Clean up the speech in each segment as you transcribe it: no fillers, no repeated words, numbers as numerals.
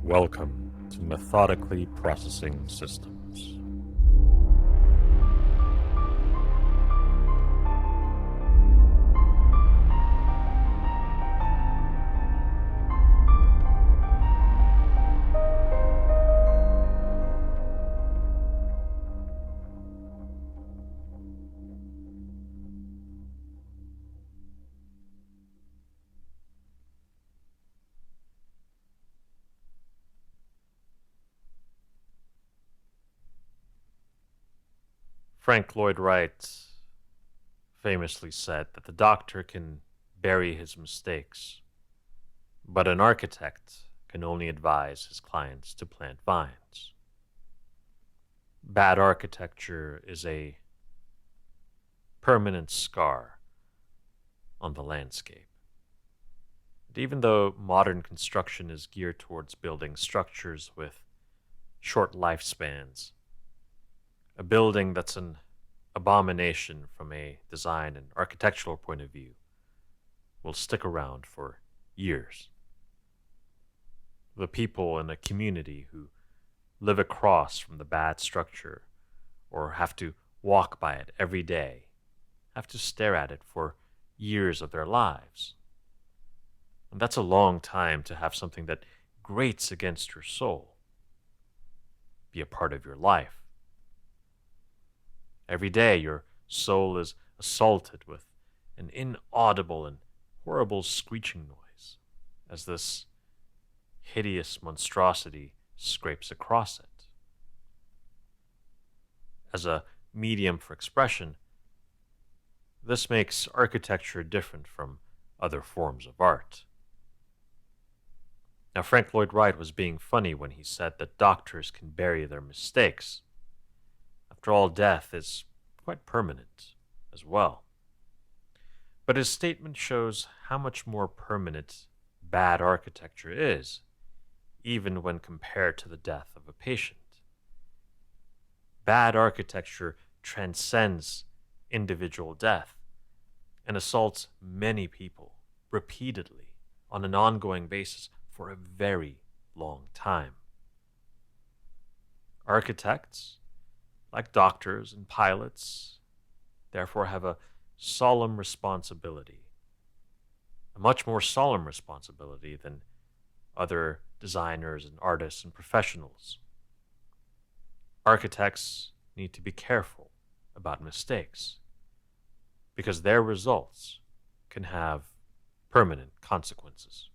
Welcome to Methodically Processing Systems. Frank Lloyd Wright famously said that the doctor can bury his mistakes, but an architect can only advise his clients to plant vines. Bad architecture is a permanent scar on the landscape. And even though modern construction is geared towards building structures with short lifespans, a building that's an abomination from a design and architectural point of view will stick around for years. The people in a community who live across from the bad structure or have to walk by it every day have to stare at it for years of their lives. And that's a long time to have something that grates against your soul be a part of your life. Every day your soul is assaulted with an inaudible and horrible screeching noise as this hideous monstrosity scrapes across it. As a medium for expression, this makes architecture different from other forms of art. Now, Frank Lloyd Wright was being funny when he said that doctors can bury their mistakes. After all, death is quite permanent as well. But his statement shows how much more permanent bad architecture is, even when compared to the death of a patient. Bad architecture transcends individual death and assaults many people repeatedly on an ongoing basis for a very long time. Architects, like doctors and pilots, therefore have a solemn responsibility, a much more solemn responsibility than other designers and artists and professionals. Architects need to be careful about mistakes because their results can have permanent consequences.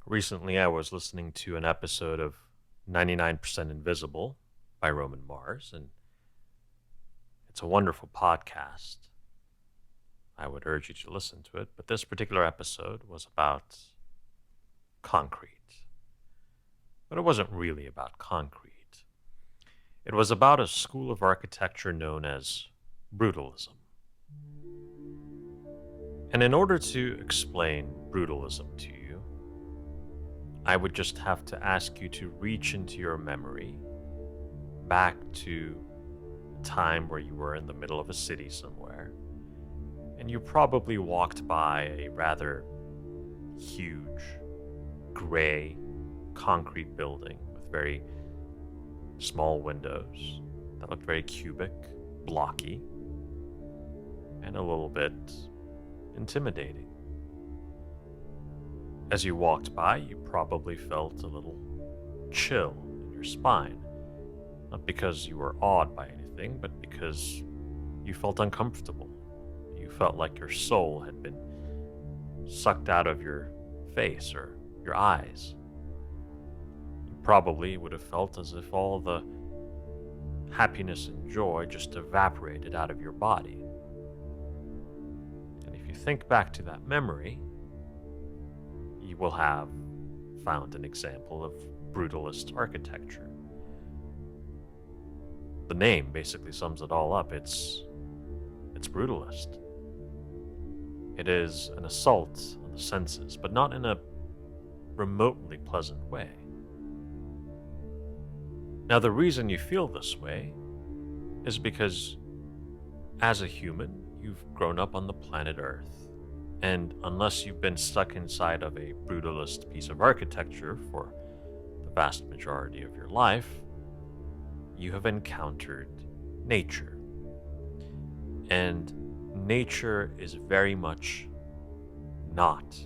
Recently, I was listening to an episode of 99% Invisible by Roman Mars, and it's a wonderful podcast. I would urge you to listen to it, but this particular episode was about concrete. But it wasn't really about concrete. It was about a school of architecture known as brutalism. And in order to explain brutalism to you, I would just have to ask you to reach into your memory back to a time where you were in the middle of a city somewhere, and you probably walked by a rather huge, gray, concrete building with very small windows that looked very cubic, blocky, and a little bit intimidating. As you walked by, you probably felt a little chill in your spine. Not because you were awed by anything, but because you felt uncomfortable. You felt like your soul had been sucked out of your face or your eyes. You probably would have felt as if all the happiness and joy just evaporated out of your body. And if you think back to that memory, you will have found an example of brutalist architecture. The name basically sums it all up. It's brutalist. It is an assault on the senses, but not in a remotely pleasant way. Now, the reason you feel this way is because as a human, you've grown up on the planet Earth, And unless you've been stuck inside of a brutalist piece of architecture for the vast majority of your life, you have encountered nature. And nature is very much not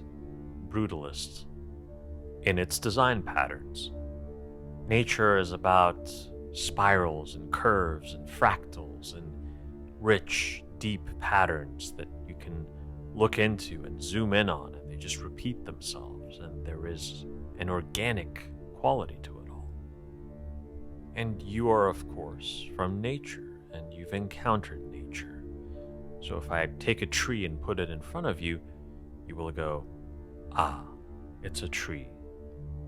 brutalist in its design patterns. Nature is about spirals and curves and fractals and rich, deep patterns that you can look into and zoom in on, and they just repeat themselves, and there is an organic quality to it all. And you are, of course, from nature, and you've encountered nature. So if I take a tree and put it in front of you, you will go, "Ah, it's a tree.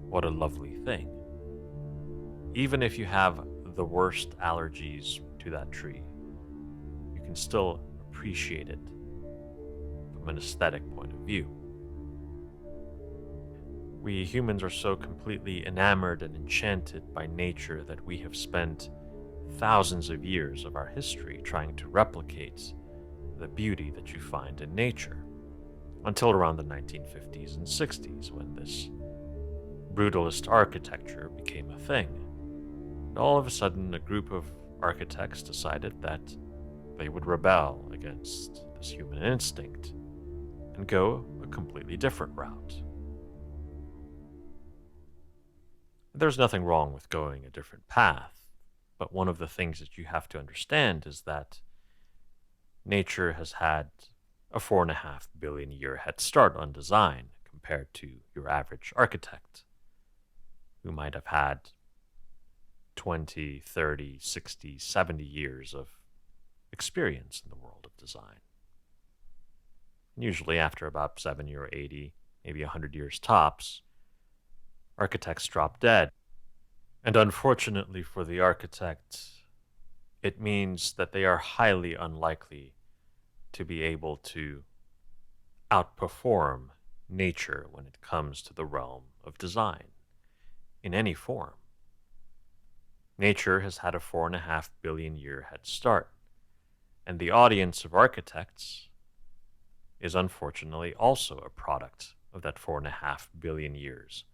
What a lovely thing." Even if you have the worst allergies to that tree, you can still appreciate it from an aesthetic point of view. We humans are so completely enamored and enchanted by nature that we have spent thousands of years of our history trying to replicate the beauty that you find in nature, until around the 1950s and 60s, when this brutalist architecture became a thing. And all of a sudden, a group of architects decided that they would rebel against this human instinct and go a completely different route. There's nothing wrong with going a different path, but one of the things that you have to understand is that nature has had a 4.5 billion year head start on design compared to your average architect, who might have had 20, 30, 60, 70 years of experience in the world of design. Usually after about 70 or 80, maybe 100 years tops, architects drop dead. And unfortunately for the architect, it means that they are highly unlikely to be able to outperform nature when it comes to the realm of design in any form. Nature has had a 4.5 billion year head start, and the audience of architects is unfortunately also a product of that 4.5 billion years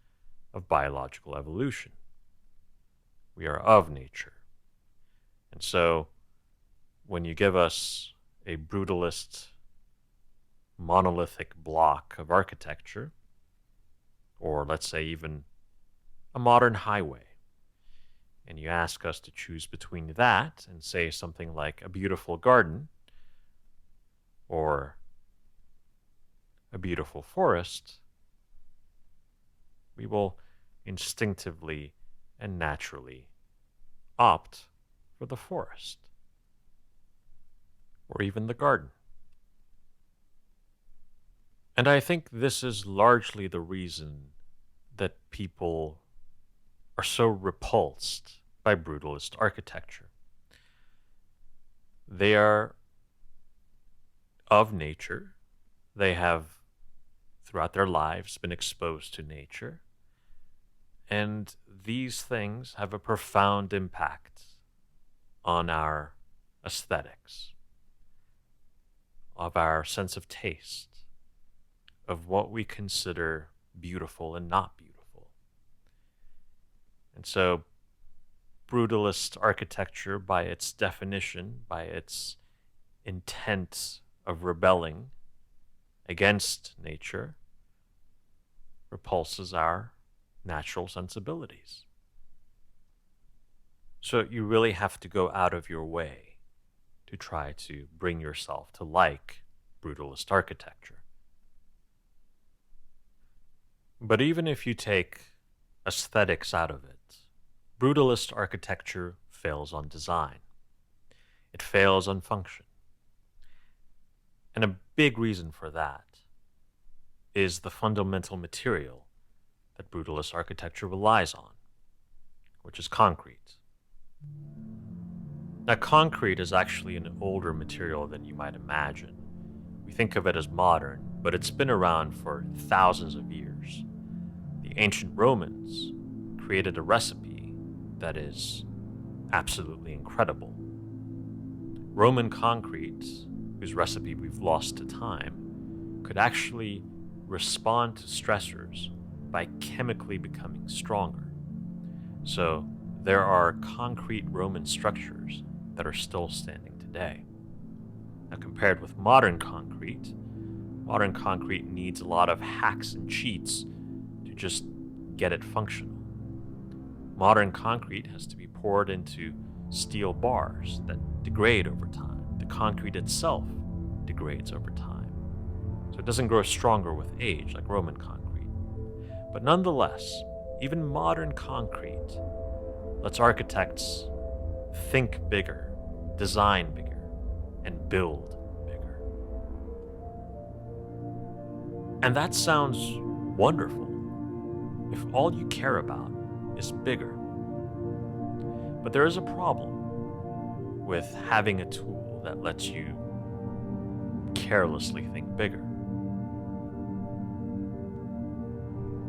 of biological evolution. We are of nature. And so, when you give us a brutalist, monolithic block of architecture, or let's say even a modern highway, and you ask us to choose between that and say something like a beautiful garden or a beautiful forest, we will instinctively and naturally opt for the forest or even the garden. And I think this is largely the reason that people are so repulsed by brutalist architecture. They are of nature. They have, throughout their lives, been exposed to nature. And these things have a profound impact on our aesthetics, of our sense of taste, of what we consider beautiful and not beautiful. And so, brutalist architecture, by its definition, by its intent of rebelling against nature, repulses our natural sensibilities. So you really have to go out of your way to try to bring yourself to like brutalist architecture. But even if you take aesthetics out of it, brutalist architecture fails on design. It fails on function. And a big reason for that is the fundamental material that brutalist architecture relies on, which is concrete. Now, concrete is actually an older material than you might imagine. We think of it as modern, but it's been around for thousands of years. The ancient Romans created a recipe that is absolutely incredible. Roman concrete, whose recipe we've lost to time, could actually respond to stressors by chemically becoming stronger. So there are concrete Roman structures that are still standing today. Now, compared with modern concrete needs a lot of hacks and cheats to just get it functional. Modern concrete has to be poured into steel bars that degrade over time. The concrete itself degrades over time. So it doesn't grow stronger with age like Roman concrete. But nonetheless, even modern concrete lets architects think bigger, design bigger, and build bigger. And that sounds wonderful if all you care about is bigger. But there is a problem with having a tool that lets you carelessly think bigger.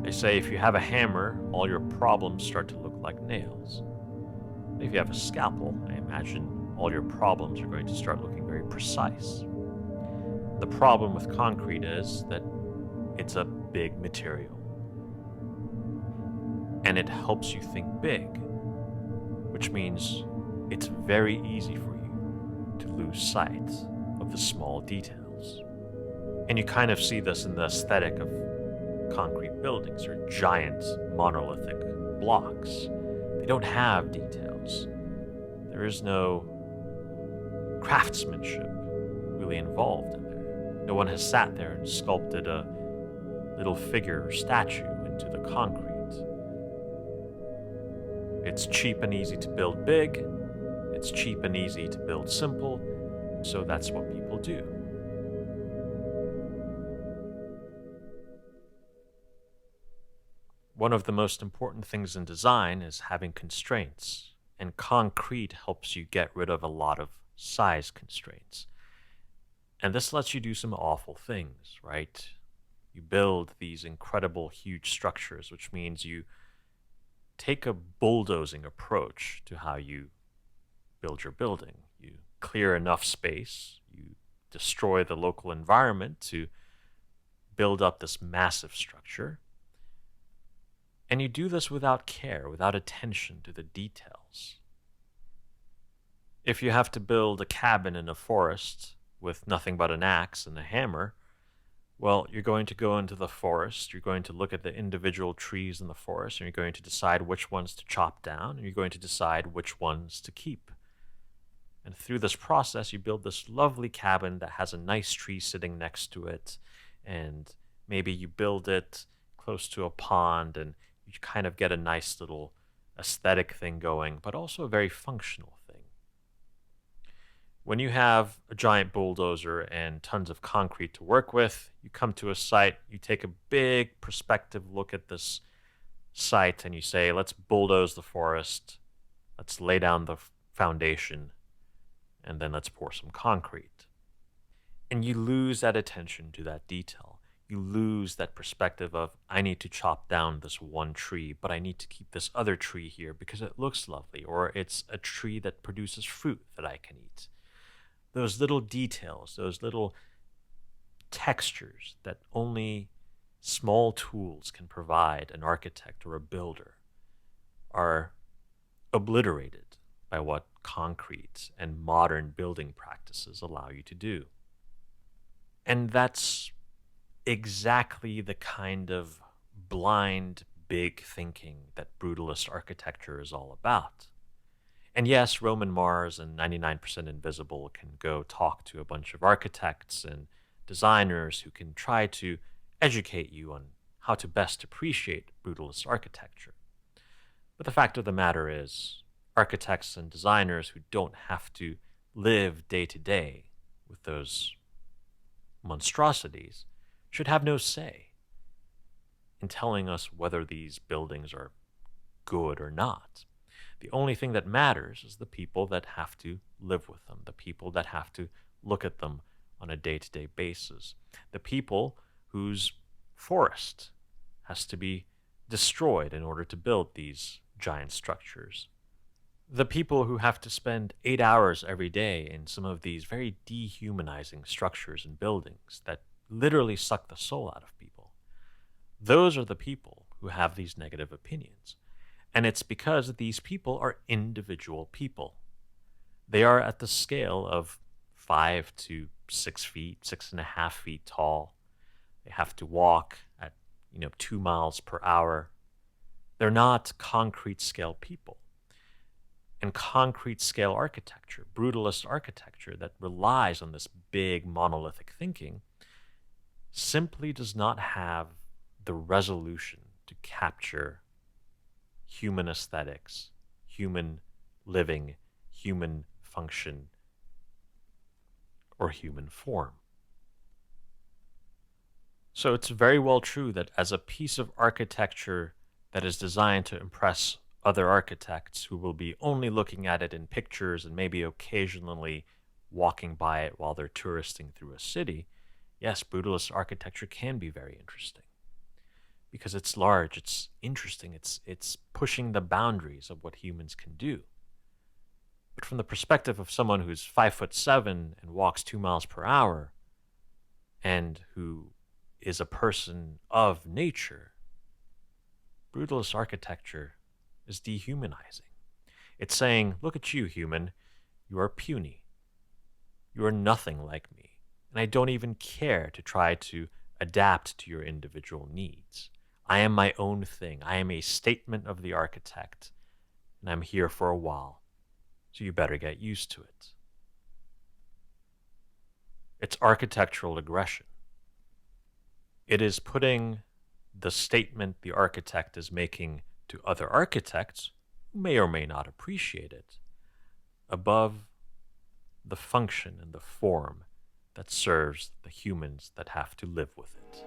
They say if you have a hammer, all your problems start to look like nails. If you have a scalpel, I imagine all your problems are going to start looking very precise. The problem with concrete is that it's a big material, and it helps you think big, which means it's very easy for you to lose sight of the small details. And you kind of see this in the aesthetic of concrete buildings or giant monolithic blocks. They don't have details. There is no craftsmanship really involved in there. No one has sat there and sculpted a little figure or statue into the concrete. It's cheap and easy to build big. It's cheap and easy to build simple. So that's what people do. One of the most important things in design is having constraints, and concrete helps you get rid of a lot of size constraints. And this lets you do some awful things, right? You build these incredible, huge structures, which means you take a bulldozing approach to how you build your building. You clear enough space, you destroy the local environment to build up this massive structure. And you do this without care, without attention to the details. If you have to build a cabin in a forest with nothing but an axe and a hammer, well, you're going to go into the forest, you're going to look at the individual trees in the forest, and you're going to decide which ones to chop down, and you're going to decide which ones to keep. And through this process, you build this lovely cabin that has a nice tree sitting next to it, and maybe you build it close to a pond, and you kind of get a nice little aesthetic thing going, but also a very functional thing. When you have a giant bulldozer and tons of concrete to work with, you come to a site, you take a big perspective look at this site, and you say, let's bulldoze the forest, let's lay down the foundation, and then let's pour some concrete. And you lose that attention to that detail. You lose that perspective of, I need to chop down this one tree, but I need to keep this other tree here because it looks lovely, or it's a tree that produces fruit that I can eat. Those little details, those little textures that only small tools can provide an architect or a builder are obliterated by what concrete and modern building practices allow you to do. And that's exactly the kind of blind, big thinking that brutalist architecture is all about. And yes, Roman Mars and 99% Invisible can go talk to a bunch of architects and designers who can try to educate you on how to best appreciate brutalist architecture. But the fact of the matter is, architects and designers who don't have to live day to day with those monstrosities should have no say in telling us whether these buildings are good or not. The only thing that matters is the people that have to live with them, the people that have to look at them on a day-to-day basis, the people whose forest has to be destroyed in order to build these giant structures, the people who have to spend 8 hours every day in some of these very dehumanizing structures and buildings that literally suck the soul out of people. Those are the people who have these negative opinions. And it's because these people are individual people. They are at the scale of 5 to 6 feet, 6.5 feet tall. They have to walk at 2 miles per hour. They're not concrete scale people. And concrete scale architecture, brutalist architecture that relies on this big monolithic thinking, simply does not have the resolution to capture human aesthetics, human living, human function, or human form. So it's very well true that as a piece of architecture that is designed to impress other architects who will be only looking at it in pictures and maybe occasionally walking by it while they're touristing through a city, yes, brutalist architecture can be very interesting because it's large, it's interesting, it's pushing the boundaries of what humans can do. But from the perspective of someone who's 5'7" and walks 2 miles per hour, and who is a person of nature, brutalist architecture is dehumanizing. It's saying, look at you, human. You are puny. You are nothing like me. And I don't even care to try to adapt to your individual needs. I am my own thing. I am a statement of the architect. And I'm here for a while. So you better get used to it. It's architectural aggression. It is putting the statement the architect is making to other architects, who may or may not appreciate it, above the function and the form that serves the humans that have to live with it.